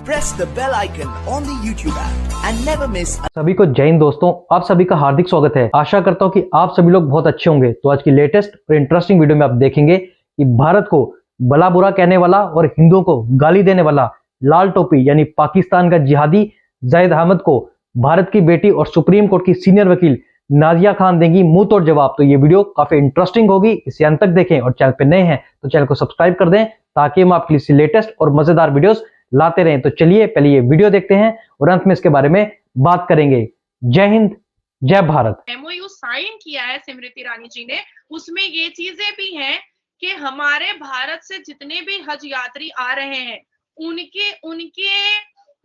press the bell icon on the YouTube app and never miss. सभी को जय हिंद दोस्तों, आप सभी का हार्दिक स्वागत है। आशा करता हूं कि आप सभी लोग बहुत अच्छे होंगे। तो आज की लेटेस्ट और इंटरेस्टिंग वीडियो में आप देखेंगे कि भारत को भला बुरा कहने वाला और हिंदुओं को गाली देने वाला लाल टोपी यानी पाकिस्तान का जिहादी जाहिद अहमद को भारत की बेटी और सुप्रीम कोर्ट की सीनियर वकील नाजिया खान देंगी मुंह तोड़ जवाब। तो ये वीडियो काफी इंटरेस्टिंग होगी, इसे अंत तक देखें और चैनल पे नए हैं तो चैनल को सब्सक्राइब कर दें ताकि हम आपके लिए लेटेस्ट और मजेदार वीडियोस लाते रहें। तो चलिए पहले ये वीडियो देखते हैं और अंत में इसके बारे में बात करेंगे। जय हिंद, जय भारत। एमओयू साइन किया है स्मृति ईरानी जी ने, उसमें ये चीजें भी हैं कि हमारे भारत से जितने भी हज यात्री आ रहे हैं उनके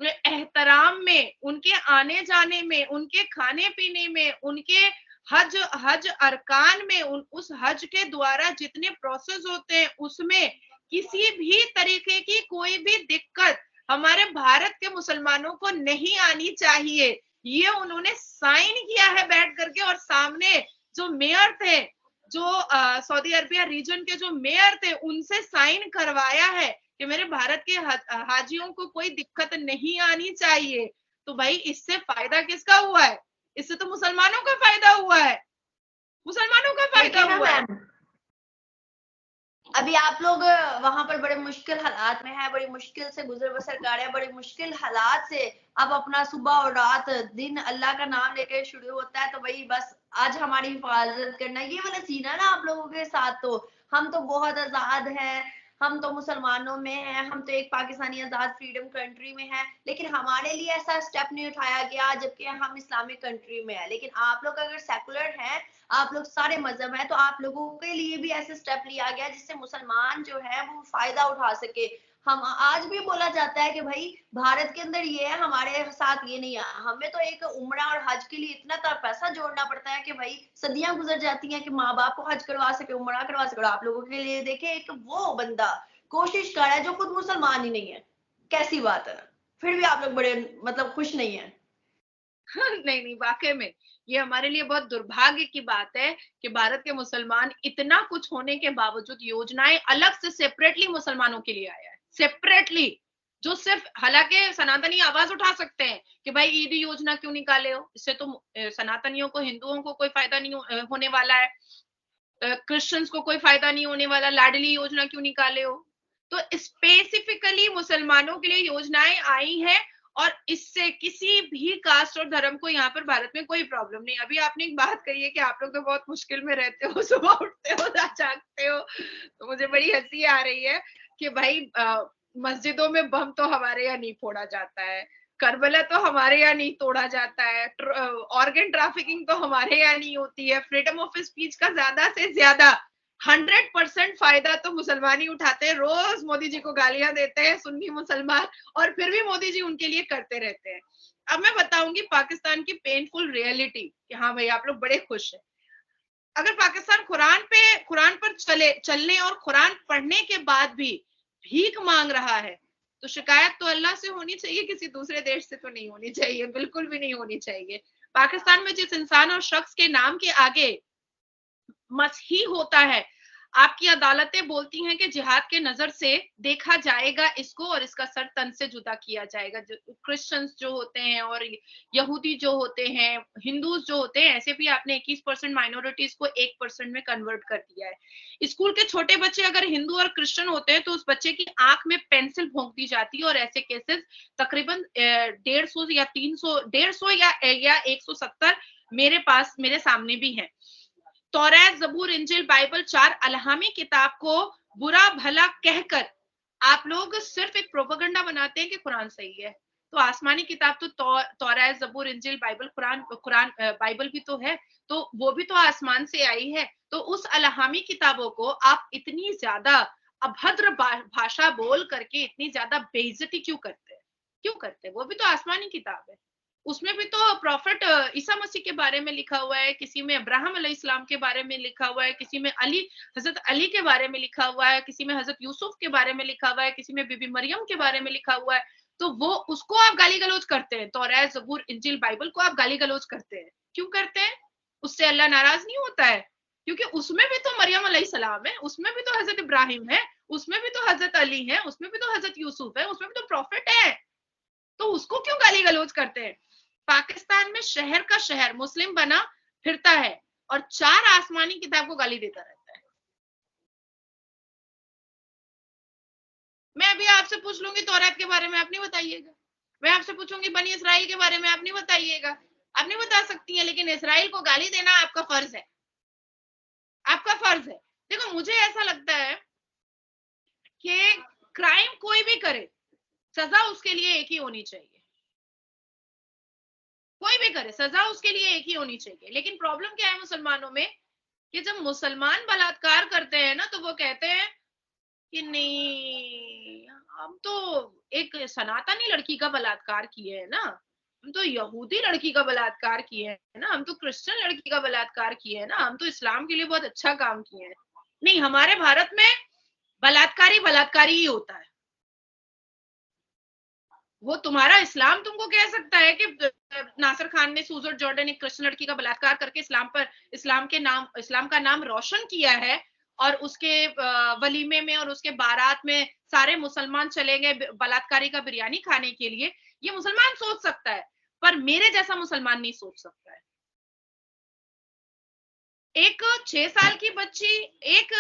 एहतराम में, उनके आने जाने में, उनके खाने पीने में, उनके हज अरकान में, उस हज के द्वारा जितने प्रोसेस होते हैं उसमें किसी भी तरीके की कोई भी दिक्कत हमारे भारत के मुसलमानों को नहीं आनी चाहिए। ये उन्होंने साइन किया है बैठ करके, और सामने जो मेयर थे, जो सऊदी अरबिया रीजन के जो मेयर थे, उनसे साइन करवाया है कि मेरे भारत के हाजियों को कोई दिक्कत नहीं आनी चाहिए। तो भाई इससे फायदा किसका हुआ है? इससे तो मुसलमानों का फायदा हुआ है, मुसलमानों का फायदा हुआ है। अभी आप लोग वहां पर बड़े मुश्किल हालात में हैं, बड़ी मुश्किल से गुजर बसर कर रहे हैं, बड़ी मुश्किल हालात से अब अपना सुबह और रात दिन अल्लाह का नाम लेकर शुरू होता है। तो वही बस आज हमारी हिफाजत करना, ये वाला सीन है ना आप लोगों के साथ। तो हम तो बहुत आजाद हैं, हम तो मुसलमानों में हैं, हम तो एक पाकिस्तानी आजाद फ्रीडम कंट्री में हैं, लेकिन हमारे लिए ऐसा स्टेप नहीं उठाया गया जबकि हम इस्लामिक कंट्री में है। लेकिन आप लोग अगर सेकुलर हैं, आप लोग सारे मजहब हैं, तो आप लोगों के लिए भी ऐसे स्टेप लिया गया जिससे मुसलमान जो है वो फायदा उठा सके। हम आज भी बोला जाता है कि भाई भारत के अंदर ये है, हमारे साथ ये नहीं है। हमें तो एक उम्रा और हज के लिए इतना पैसा जोड़ना पड़ता है कि भाई सदियां गुजर जाती हैं कि माँ बाप को हज करवा सके, उम्रा करवा सके। आप लोगों के लिए देखे एक वो बंदा कोशिश कर रहा है जो खुद मुसलमान ही नहीं है। कैसी बात है, फिर भी आप लोग बड़े मतलब खुश नहीं है। नहीं, वाकई में ये हमारे लिए बहुत दुर्भाग्य की बात है कि भारत के मुसलमान इतना कुछ होने के बावजूद योजनाएं अलग से सेपरेटली मुसलमानों के लिए आया है, सेपरेटली, जो सिर्फ, हालांकि सनातनी आवाज उठा सकते हैं कि भाई ईदी योजना क्यों निकाले हो, इससे तो सनातनियों को, हिंदुओं को कोई फायदा नहीं होने वाला है, क्रिश्चियंस को कोई फायदा नहीं होने वाला, लाडली योजना क्यों निकाले हो। तो स्पेसिफिकली मुसलमानों के लिए योजनाएं आई हैं और इससे किसी भी कास्ट और धर्म को यहाँ पर भारत में कोई प्रॉब्लम नहीं। अभी आपने एक बात कही है कि आप लोग तो बहुत मुश्किल में रहते हो, सुबह उठते हो, जागते हो, तो मुझे बड़ी हंसी आ रही है कि भाई मस्जिदों में बम तो हमारे यहाँ नहीं फोड़ा जाता है, करबला तो हमारे यहाँ नहीं तोड़ा जाता है, ऑर्गन ट्रैफिकिंग तो हमारे यहाँ नहीं होती है, फ्रीडम ऑफ स्पीच का ज्यादा से ज्यादा 100% फायदा तो मुसलमान ही उठाते हैं। रोज मोदी जी को गालियां देते हैं सुन्नी मुसलमान, और फिर भी मोदी जी उनके लिए करते रहते हैं। अब मैं बताऊंगी पाकिस्तान की पेनफुल रियलिटी कि हाँ भाई आप लोग बड़े खुश हैं। अगर पाकिस्तान कुरान पर चलने और कुरान पढ़ने के बाद भी भीख मांग रहा है तो शिकायत तो अल्लाह से होनी चाहिए, किसी दूसरे देश से तो नहीं होनी चाहिए, बिल्कुल भी नहीं होनी चाहिए। पाकिस्तान में जिस इंसान और शख्स के नाम के आगे मसीही होता है, आपकी अदालतें बोलती हैं कि जिहाद के नजर से देखा जाएगा इसको और इसका सर तन से जुदा किया जाएगा। जो क्रिश्चियंस जो होते हैं और यहूदी जो होते हैं, हिंदूज जो होते हैं, ऐसे भी आपने 21% माइनॉरिटीज को 1% में कन्वर्ट कर दिया है। स्कूल के छोटे बच्चे अगर हिंदू और क्रिश्चियन होते हैं तो उस बच्चे की आंख में पेंसिल भोंक दी जाती है, और ऐसे केसेस तकरीबन 150 या 300, 150 या 170 मेरे सामने भी हैं। तौरात, जबूर, इंजिल, बाइबल, 4 अलहामी किताब को बुरा भला कहकर आप लोग सिर्फ एक प्रोपेगेंडा बनाते हैं कि कुरान सही है। तो आसमानी किताब तो तौरात, जबूर, इंजिल, बाइबल, कुरान बाइबल भी तो है, तो वो भी तो आसमान से आई है। तो उस अलहामी किताबों को आप इतनी ज्यादा अभद्र भाषा बोल करके इतनी ज्यादा बेइज्जती क्यों करते हैं? वो भी तो आसमानी किताब है, उसमें भी तो प्रॉफिट ईसा मसीह के बारे में लिखा हुआ है, किसी में अब्राहम अलैहिस्सलाम के बारे में लिखा हुआ है, किसी में हजरत अली के बारे में लिखा हुआ है, किसी में हजरत यूसुफ के बारे में लिखा हुआ है, किसी में बीबी मरियम के बारे में लिखा हुआ है। तो वो उसको आप गाली गलौज करते हैं, तौरात, जबूर, इंजिल, बाइबल को आप गाली गलौज करते हैं। क्यों करते हैं? उससे अल्लाह नाराज नहीं होता है, क्योंकि उसमें भी तो मरियम अलैहिस्सलाम है, उसमें भी तो हजरत इब्राहिम है, उसमें भी तो हजरत अली है, उसमें भी तो हजरत यूसुफ है, उसमें भी तो प्रॉफिट है। तो उसको क्यों गाली गलौज करते हैं? पाकिस्तान में शहर का शहर मुस्लिम बना फिरता है और 4 आसमानी किताब को गाली देता रहता है। मैं अभी आपसे पूछ लूंगी तौरात के बारे में, आप नहीं बताइएगा। मैं आपसे पूछूंगी बनी इसराइल के बारे में, आप नहीं बताइएगा। आप नहीं बता सकती हैं, लेकिन इसराइल को गाली देना आपका फर्ज है, आपका फर्ज है। देखो मुझे ऐसा लगता है कि क्राइम कोई भी करे, सजा उसके लिए एक ही होनी चाहिए। कोई भी करे, सजा उसके लिए एक ही होनी चाहिए। लेकिन प्रॉब्लम क्या है मुसलमानों में, कि जब मुसलमान बलात्कार करते हैं ना, तो वो कहते हैं कि नहीं, हम तो एक सनातनी लड़की का बलात्कार किए है ना, हम तो यहूदी लड़की का बलात्कार किए है ना, हम तो क्रिश्चियन लड़की का बलात्कार किए है ना, हम तो इस्लाम के लिए बहुत अच्छा काम किए हैं। नहीं, हमारे भारत में बलात्कारी बलात्कारी ही होता है। वो तुम्हारा इस्लाम तुमको कह सकता है कि नासिर खान ने सूजर जॉर्डन एक क्रिश्चियन लड़की का बलात्कार करके इस्लाम का नाम रोशन किया है, और उसके वलीमे में और उसके बारात में सारे मुसलमान चले गए बलात्कारी का बिरयानी खाने के लिए। ये मुसलमान सोच सकता है, पर मेरे जैसा मुसलमान नहीं सोच सकता है। एक 6 साल की बच्ची, एक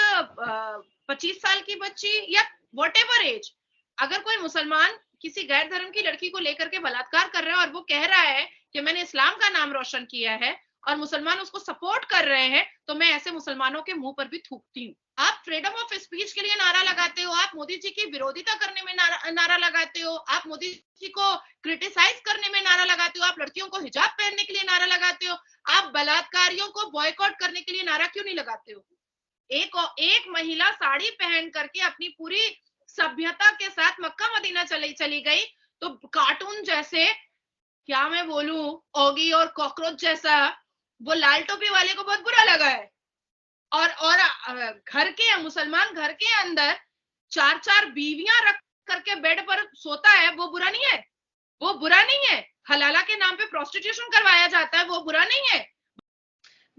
25 साल की बच्ची, या व्हाटएवर एज, अगर कोई मुसलमान किसी गैर धर्म की लड़की को लेकर के बलात्कार कर रहा है और वो कह रहा है कि मैंने इस्लाम का नाम रोशन किया है, और मुसलमान उसको सपोर्ट कर रहे हैं, तो मैं ऐसे मुसलमानों के मुंह पर भी थूकती हूँ। आप फ्रीडम ऑफ स्पीच के लिए नारा लगाते हो, आप मोदी जी की विरोधिता करने में नारा लगाते हो, आप मोदी जी को क्रिटिसाइज करने में नारा लगाते हो, आप लड़कियों को हिजाब पहनने के लिए नारा लगाते हो, आप बलात्कारियों को बॉयकॉट करने के लिए नारा क्यों नहीं लगाते हो? एक महिला साड़ी पहन करके अपनी पूरी सभ्यता के साथ मक्का मदीना चली गई, तो कार्टून जैसे, क्या मैं बोलूं, ओगी और कॉकरोच जैसा, वो लाल टोपी वाले को बहुत बुरा लगा है। और घर के मुसलमान घर के अंदर 4 बीवियां रख करके बेड पर सोता है, वो बुरा नहीं है, वो बुरा नहीं है। हलाला के नाम पे प्रोस्टिट्यूशन करवाया जाता है, वो बुरा नहीं है।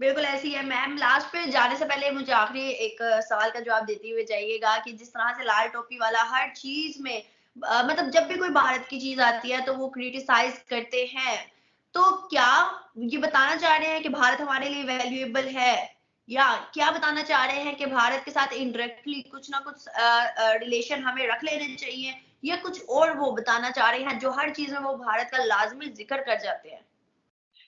बिल्कुल ऐसी है मैम। लास्ट पे जाने से पहले मुझे आखिरी एक सवाल का जवाब देते हुए जाइएगा कि जिस तरह से लाल टोपी वाला हर चीज में मतलब जब भी कोई भारत की चीज आती है तो वो क्रिटिसाइज करते हैं, तो क्या ये बताना चाह रहे हैं कि भारत हमारे लिए वैल्यूएबल है, या क्या बताना चाह रहे हैं कि भारत के साथ इनडायरेक्टली कुछ ना कुछ रिलेशन हमें रख लेने चाहिए, या कुछ और वो बताना चाह रहे हैं जो हर चीज में वो भारत का लाजमी जिक्र कर जाते हैं?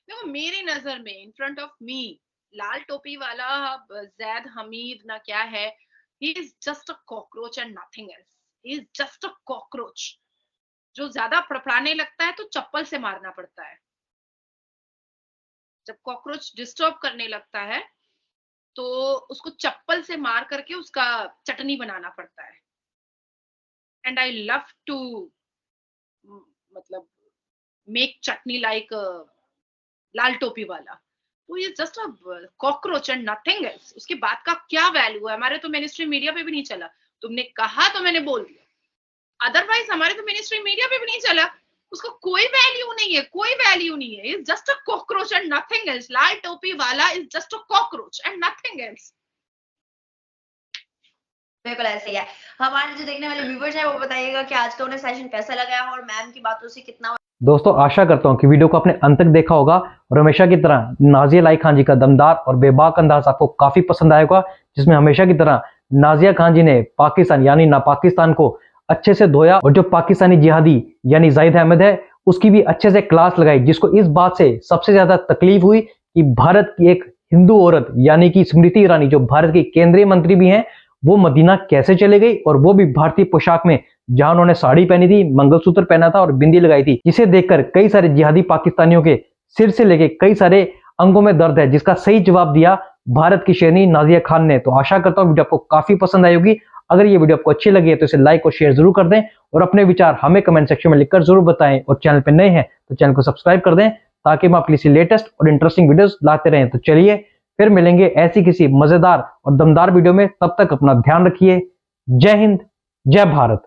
देखो मेरी नजर में, इन फ्रंट ऑफ मी, लाल टोपी वाला जैद हमीद ना क्या है, he is just a cockroach and nothing else. He is just a cockroach जो ज्यादा फड़फड़ाने लगता है तो चप्पल से मारना पड़ता है। जब कॉकरोच डिस्टर्ब करने लगता है तो उसको चप्पल से मार करके उसका चटनी बनाना पड़ता है। एंड आई लव टू मतलब मेक चटनी लाइक लाल टोपी वाला। तो ये just a cockroach and nothing else. उसकी बात का क्या वैल्यू है? हमारे तो मिनिस्ट्री मीडिया पे भी नहीं चला। तुमने कहा तो मैंने बोल दिया, अदरवाइज हमारे तो मिनिस्ट्री मीडिया पे भी नहीं चला। उसको कोई वैल्यू नहीं है, कोई वैल्यू नहीं है। Is just a cockroach and nothing else. लाल टोपी वाला is just a cockroach and nothing else. बिल्कुल ऐसे ही है। हमारे जो देखने वाले व्यूवर्स हैं वो बताइएगा कि आज का उन्हें सेशन कैसा लगा है और मैम की बातों से कितना। दोस्तों आशा करता हूं कि वीडियो को आपने अंत तक देखा होगा और हमेशा की तरह नाजिया लाई खान जी का दमदार और बेबाक अंदाज आपको काफी पसंद आएगा, जिसमें हमेशा की तरह नाजिया खान जी ने पाकिस्तान यानी ना पाकिस्तान को अच्छे से धोया, और जो पाकिस्तानी जिहादी यानी जाहिद अहमद है उसकी भी अच्छे से क्लास लगाई, जिसको इस बात से सबसे ज्यादा तकलीफ हुई कि भारत की एक हिंदू औरत यानी कि स्मृति ईरानी, जो भारत की केंद्रीय मंत्री भी हैं, वो मदीना कैसे चले गई, और वो भी भारतीय पोशाक में, जहां उन्होंने साड़ी पहनी थी, मंगलसूत्र पहना था और बिंदी लगाई थी, जिसे देखकर कई सारे जिहादी पाकिस्तानियों के सिर से लेके कई सारे अंगों में दर्द है, जिसका सही जवाब दिया भारत की शेरनी नाजिया खान ने। तो आशा करता हूं वीडियो आपको काफी पसंद आई होगी। अगर ये वीडियो आपको अच्छी लगी है तो इसे लाइक और शेयर जरूर कर दें, और अपने विचार हमें कमेंट सेक्शन में लिखकर जरूर बताएं, और चैनल पर नए हैं तो चैनल को सब्सक्राइब कर दें ताकि हम आपके लिए लेटेस्ट और इंटरेस्टिंग वीडियोस लाते रहें। तो चलिए फिर मिलेंगे ऐसी किसी मजेदार और दमदार वीडियो में। तब तक अपना ध्यान रखिए। जय हिंद, जय भारत।